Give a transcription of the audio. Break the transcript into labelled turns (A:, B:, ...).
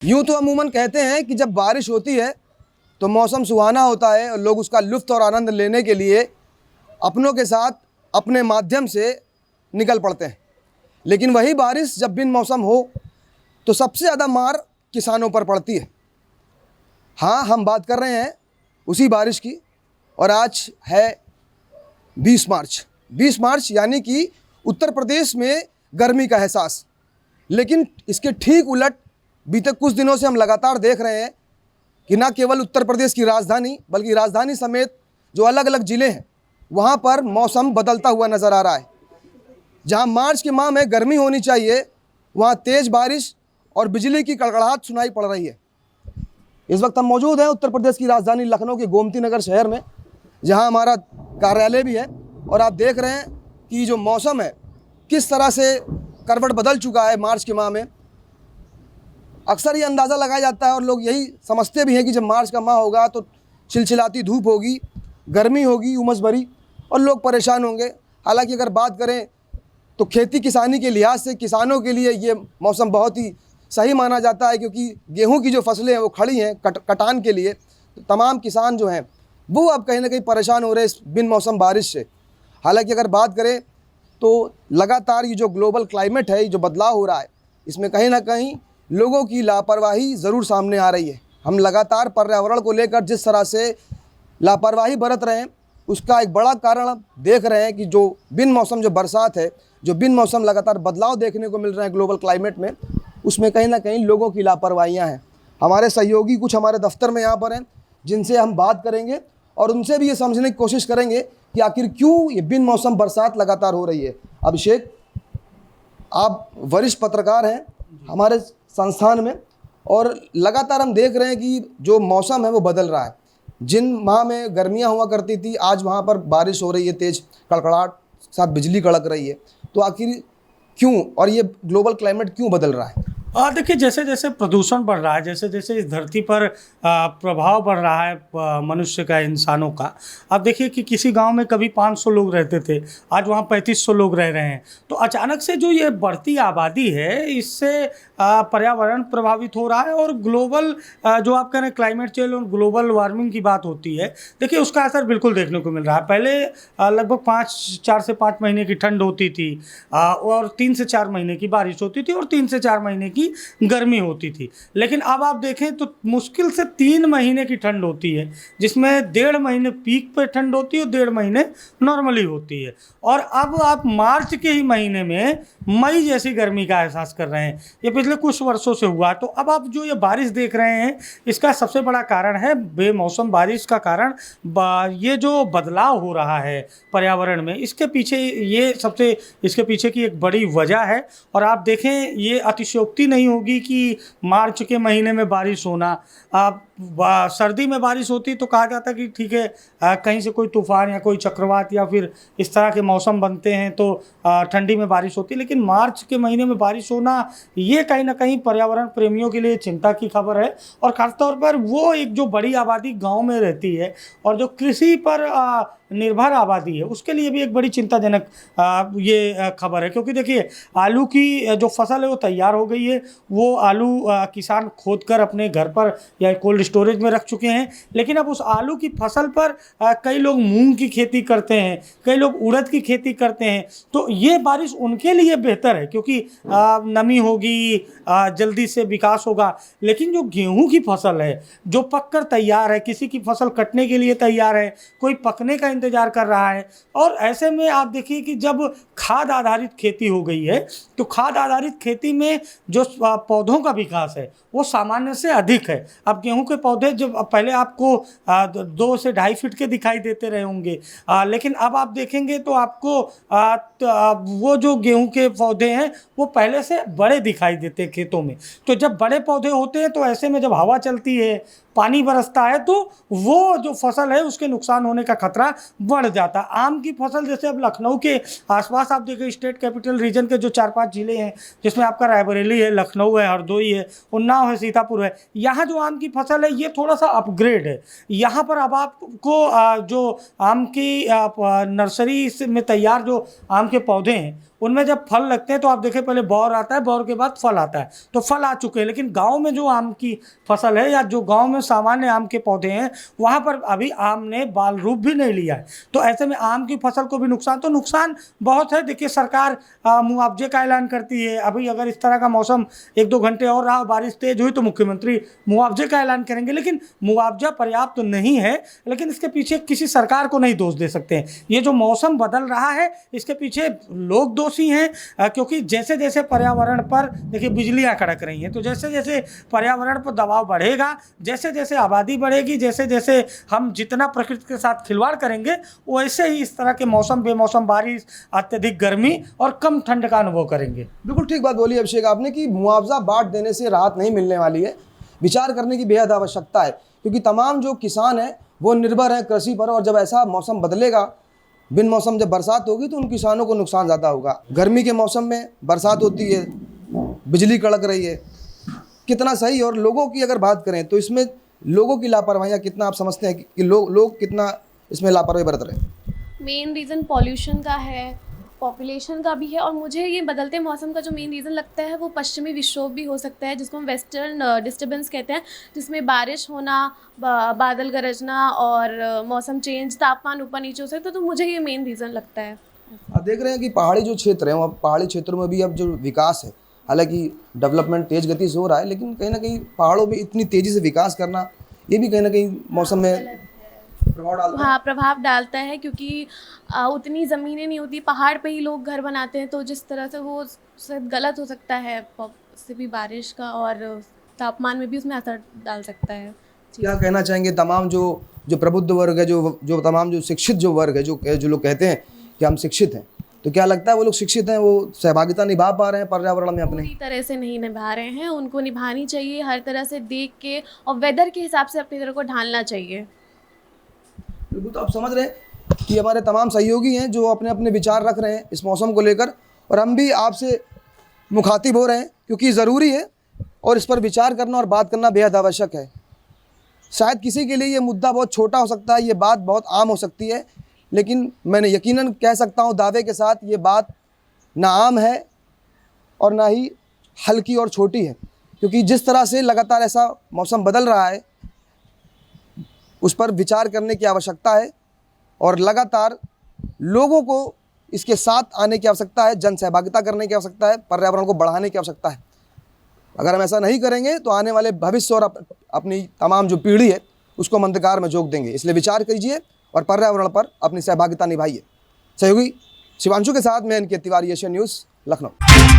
A: यूँ तो अमूमन कहते हैं कि जब बारिश होती है तो मौसम सुहाना होता है और लोग उसका लुत्फ़ और आनंद लेने के लिए अपनों के साथ अपने माध्यम से निकल पड़ते हैं। लेकिन वही बारिश जब बिन मौसम हो तो सबसे ज़्यादा मार किसानों पर पड़ती है। हाँ, हम बात कर रहे हैं उसी बारिश की। और आज है 20 मार्च। 20 मार्च यानी कि उत्तर प्रदेश में गर्मी का एहसास। लेकिन इसके ठीक उलट बीते कुछ दिनों से हम लगातार देख रहे हैं कि न केवल उत्तर प्रदेश की राजधानी बल्कि राजधानी समेत जो अलग अलग ज़िले हैं वहाँ पर मौसम बदलता हुआ नज़र आ रहा है। जहाँ मार्च के माह में गर्मी होनी चाहिए वहाँ तेज़ बारिश और बिजली की कड़कड़ाहट सुनाई पड़ रही है। इस वक्त हम मौजूद हैं उत्तर प्रदेश की राजधानी लखनऊ के गोमती नगर शहर में, जहाँ हमारा कार्यालय भी है। और आप देख रहे हैं कि जो मौसम है किस तरह से करवट बदल चुका है मार्च के माह में। अक्सर ये अंदाज़ा लगाया जाता है और लोग यही समझते भी हैं कि जब मार्च का माह होगा तो चिलचिलाती धूप होगी, गर्मी होगी उमस भरी और लोग परेशान होंगे। हालांकि अगर बात करें तो खेती किसानी के लिहाज से किसानों के लिए ये मौसम बहुत ही सही माना जाता है, क्योंकि गेहूं की जो फसलें हैं वो खड़ी हैं कटान के लिए। तो तमाम किसान जो हैं वो अब कहीं ना कहीं परेशान हो रहे हैं इस बिन मौसम बारिश से। हालांकि अगर बात करें तो लगातार ये जो ग्लोबल क्लाइमेट है, ये जो बदलाव हो रहा है, इसमें कहीं ना कहीं लोगों की लापरवाही ज़रूर सामने आ रही है। हम लगातार पर्यावरण को लेकर जिस तरह से लापरवाही बरत रहे हैं उसका एक बड़ा कारण देख रहे हैं कि जो बिन मौसम जो बरसात है, जो बिन मौसम लगातार बदलाव देखने को मिल रहे हैं ग्लोबल क्लाइमेट में, उसमें कहीं ना कहीं लोगों की लापरवाहियाँ हैं। हमारे सहयोगी कुछ हमारे दफ्तर में यहाँ पर हैं जिनसे हम बात करेंगे और उनसे भी ये समझने की कोशिश करेंगे कि आखिर क्यों ये बिन मौसम बरसात लगातार हो रही है। अभिषेक, आप वरिष्ठ पत्रकार हैं हमारे संस्थान में और लगातार हम देख रहे हैं कि जो मौसम है वो बदल रहा है। जिन माह में गर्मियां हुआ करती थी आज वहाँ पर बारिश हो रही है, तेज़ कड़कड़ाहट साथ बिजली कड़क रही है। तो आखिर क्यों और ये ग्लोबल क्लाइमेट क्यों बदल रहा है?
B: देखिए, जैसे जैसे प्रदूषण बढ़ रहा है, जैसे जैसे इस धरती पर प्रभाव बढ़ रहा है मनुष्य का, इंसानों का। आप देखिए कि किसी गांव में कभी 500 लोग रहते थे, आज वहां 3500 लोग रह रहे हैं। तो अचानक से जो ये बढ़ती आबादी है, इससे पर्यावरण प्रभावित हो रहा है और ग्लोबल जो आप कह रहे हैं क्लाइमेट चेंज और ग्लोबल वार्मिंग की बात होती है, देखिए उसका असर बिल्कुल देखने को मिल रहा है। पहले लगभग 4 से 5 महीने की ठंड होती थी और 3 से 4 महीने की बारिश होती थी और 3 से 4 महीने की गर्मी होती थी। लेकिन अब आप देखें तो मुश्किल से 3 महीने की ठंड होती है, जिसमें 1.5 महीने पीक पे ठंड होती है और 1.5 महीने नॉर्मली होती है। और अब आप मार्च के ही महीने में मई जैसी गर्मी का एहसास कर रहे हैं। ये पिछले कुछ वर्षों से हुआ। तो अब आप जो ये बारिश देख रहे हैं, इसका सबसे बड़ा कारण है बेमौसम बारिश का कारण ये जो बदलाव हो रहा है पर्यावरण में, इसके पीछे की एक बड़ी वजह है। और आप देखें, ये अतिशयोक्ति नहीं होगी कि मार्च के महीने में बारिश होना। सर्दी में बारिश होती तो कहा जाता कि ठीक है, कहीं से कोई तूफान या कोई चक्रवात या फिर इस तरह के मौसम बनते हैं तो ठंडी में बारिश होती। लेकिन मार्च के महीने में बारिश होना, ये कहीं ना कहीं पर्यावरण प्रेमियों के लिए चिंता की खबर है। और खासतौर पर वो एक जो बड़ी आबादी गांव में रहती है और जो कृषि पर निर्भर आबादी है, उसके लिए भी एक बड़ी चिंताजनक ये खबर है। क्योंकि देखिए, आलू की जो फसल है वो तैयार हो गई है। वो आलू किसान खोद कर अपने घर पर या कोल्ड स्टोरेज में रख चुके हैं। लेकिन अब उस आलू की फसल पर कई लोग मूंग की खेती करते हैं, कई लोग उड़द की खेती करते हैं। तो ये बारिश उनके लिए बेहतर है क्योंकि नमी होगी, जल्दी से विकास होगा। लेकिन जो गेहूं की फसल है, जो पककर तैयार है, किसी की फसल कटने के लिए तैयार है, कोई पकने का इंतजार कर रहा है। और ऐसे में आप देखिए कि जब खाद आधारित खेती हो गई है तो खाद आधारित खेती में जो पौधों का विकास है वो सामान्य से अधिक है। अब गेहूं के पौधे जब पहले आपको 2 से 2.5 फीट के दिखाई देते रहे होंगे, लेकिन अब आप देखेंगे तो आपको वो जो गेहूं के पौधे हैं वो पहले से बड़े दिखाई देते हैं खेतों में। तो जब बड़े पौधे होते हैं तो ऐसे में जब हवा चलती है, पानी बरसता है, तो वो जो फसल है उसके नुकसान होने का खतरा बढ़ जाता है। आम की फसल जैसे अब लखनऊ के आसपास आप देखें, स्टेट कैपिटल रीजन के जो 4-5 जिले हैं, जिसमें आपका रायबरेली है, लखनऊ है, हरदोई है, उन्नाव है, सीतापुर है, यहाँ जो आम की फसल है ये थोड़ा सा अपग्रेड है। यहाँ पर अब आपको जो आम की नर्सरी में तैयार जो आम के पौधे हैं उनमें जब फल लगते हैं तो आप देखें पहले बौर आता है, बौर के बाद फल आता है, तो फल आ चुके हैं। लेकिन गांव में जो आम की फसल है या जो गांव में सामान्य आम के पौधे हैं वहाँ पर अभी आम ने बाल रूप भी नहीं लिया है। तो ऐसे में आम की फसल को भी नुकसान बहुत है। देखिए सरकार मुआवजे का ऐलान करती है। अभी अगर इस तरह का मौसम 1-2 घंटे और रहा, बारिश तेज हुई तो मुख्यमंत्री मुआवजे का ऐलान करेंगे, लेकिन मुआवजा पर्याप्त तो नहीं है। लेकिन इसके पीछे किसी सरकार को नहीं दोष दे सकते हैं। ये जो मौसम बदल रहा है इसके पीछे लोग दोषी हैं, क्योंकि जैसे जैसे पर्यावरण पर देखिए बिजलियां कड़क रही हैं, तो जैसे जैसे पर्यावरण पर दबाव बढ़ेगा, जैसे जैसे आबादी बढ़ेगी, जैसे जैसे हम जितना प्रकृति के साथ खिलवाड़ करेंगे वैसे ही इस तरह के मौसम, बेमौसम बारिश, अत्यधिक गर्मी और कम ठंड का अनुभव करेंगे।
A: बिल्कुल ठीक बात बोली अभिषेक आपने कि मुआवजा बांट देने से राहत नहीं मिलने वाली है। विचार करने की बेहद आवश्यकता है, क्योंकि तमाम जो किसान हैं वो निर्भर हैं कृषि पर, और जब ऐसा मौसम बदलेगा, बिन मौसम जब बरसात होगी तो उन किसानों को नुकसान ज़्यादा होगा। गर्मी के मौसम में बरसात होती है, बिजली कड़क रही है, कितना सही। और लोगों की अगर बात करें तो इसमें लोगों की लापरवाही कितना आप समझते हैं कि लोग कितना इसमें लापरवाही बरत रहे हैं?
C: मेन रीज़न पॉल्यूशन का है, पॉपुलेशन का भी है, और मुझे ये बदलते मौसम का जो मेन रीज़न लगता है वो पश्चिमी विक्षोभ भी हो सकता है, जिसको हम वेस्टर्न डिस्टर्बेंस कहते हैं, जिसमें बारिश होना, बादल गरजना और मौसम चेंज, तापमान ऊपर नीचे हो सकता है। तो मुझे ये मेन रीज़न लगता है।
A: आप देख रहे हैं कि पहाड़ी जो क्षेत्र हैं, वहाँ पहाड़ी क्षेत्रों में भी अब जो विकास है, हालांकि डेवलपमेंट तेज गति से हो रहा है, लेकिन कहीं ना कहीं पहाड़ों में इतनी तेज़ी से विकास करना ये भी कहीं ना कहीं मौसम में प्रभाव डालता है।
C: हाँ, प्रभाव डालता है, क्योंकि उतनी ज़मीनें नहीं होती, पहाड़ पे ही लोग घर बनाते हैं, तो जिस तरह से वो शायद गलत हो सकता है, उससे भी बारिश का और तापमान में भी उसमें असर डाल सकता है।
A: क्या कहना चाहेंगे तमाम जो प्रबुद्ध वर्ग है, जो तमाम जो शिक्षित जो वर्ग है, जो लोग कहते हैं कि हम शिक्षित हैं, तो क्या लगता है वो लोग शिक्षित हैं, वो सहभागिता निभा पा रहे हैं पर्यावरण में अपने?
C: पूरी तरह से नहीं निभा रहे हैं। उनको निभानी चाहिए, हर तरह से देख के और वेदर के हिसाब से अपनी तरह को ढालना चाहिए।
A: बिल्कुल। तो आप समझ रहे हैं कि हमारे तमाम सहयोगी हैं जो अपने अपने विचार रख रहे हैं इस मौसम को लेकर, और हम भी आपसे मुखातिब हो रहे हैं, क्योंकि ज़रूरी है और इस पर विचार करना और बात करना बेहद आवश्यक है। शायद किसी के लिए ये मुद्दा बहुत छोटा हो सकता है, ये बात बहुत आम हो सकती है, लेकिन मैंने यकीनन कह सकता हूँ दावे के साथ, ये बात ना आम है और ना ही हल्की और छोटी है, क्योंकि जिस तरह से लगातार ऐसा मौसम बदल रहा है उस पर विचार करने की आवश्यकता है, और लगातार लोगों को इसके साथ आने की आवश्यकता है, जन सहभागिता करने की आवश्यकता है, पर्यावरण को बढ़ाने की आवश्यकता है। अगर हम ऐसा नहीं करेंगे तो आने वाले भविष्य और अपनी तमाम जो पीढ़ी है उसको हम अंधकार में झोंक देंगे। इसलिए विचार कीजिए और पर्यावरण पर अपनी सहभागिता निभाइए। सहयोगी शिवांशु के साथ मैं इनके तिवारी, एशियन न्यूज़, लखनऊ।